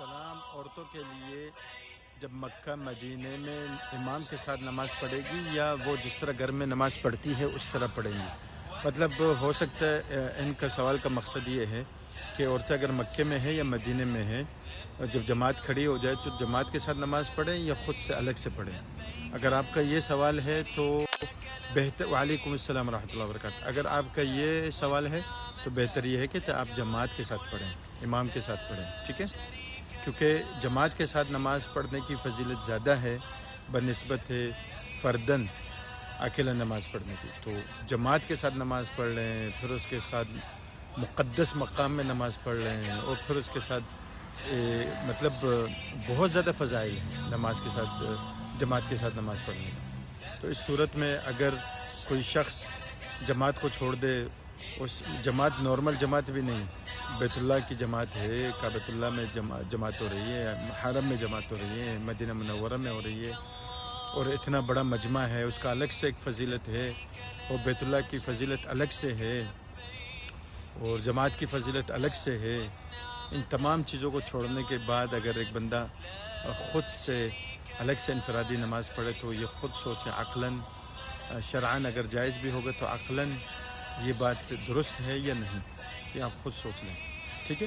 السلام عورتوں کے لیے جب مکہ مدینے میں امام کے ساتھ نماز پڑھے گی یا وہ جس طرح گھر میں نماز پڑھتی ہے اس طرح پڑھیں گی؟ مطلب ہو سکتا ہے ان کا سوال کا مقصد یہ ہے کہ عورتیں اگر مکے میں ہے یا مدینے میں ہے، جب جماعت کھڑی ہو جائے تو جماعت کے ساتھ نماز پڑھیں یا خود سے الگ سے پڑھیں؟ اگر آپ کا یہ سوال ہے تو بہتر، وعلیکم السلام ورحمۃ اللہ وبرکاتہ، اگر آپ کا یہ سوال ہے تو بہتر یہ ہے کہ آپ جماعت کے ساتھ پڑھیں، امام کے ساتھ پڑھیں، ٹھیک ہے؟ کیونکہ جماعت کے ساتھ نماز پڑھنے کی فضیلت زیادہ ہے بنسبت ہے فردن اکیلا نماز پڑھنے کی۔ تو جماعت کے ساتھ نماز پڑھ لیں، پھر اس کے ساتھ مقدس مقام میں نماز پڑھ لیں، اور پھر اس کے ساتھ مطلب بہت زیادہ فضائل ہیں نماز کے ساتھ، جماعت کے ساتھ نماز پڑھنے کا۔ تو اس صورت میں اگر کوئی شخص جماعت کو چھوڑ دے، اس جماعت نارمل جماعت بھی نہیں، بیت اللہ کی جماعت ہے، کعبۃ اللہ میں جماعت ہو رہی ہے، حرم میں جماعت ہو رہی ہے، مدینہ منورہ میں ہو رہی ہے، اور اتنا بڑا مجمع ہے، اس کا الگ سے ایک فضیلت ہے، اور بیت اللہ کی فضیلت الگ سے ہے، اور جماعت کی فضیلت الگ سے ہے۔ ان تمام چیزوں کو چھوڑنے کے بعد اگر ایک بندہ خود سے الگ سے انفرادی نماز پڑھے تو یہ خود سوچے عقلاً، شرعاً اگر جائز بھی ہوگا تو عقلاً یہ بات درست ہے یا نہیں، یہ آپ خود سوچ لیں، ٹھیک ہے؟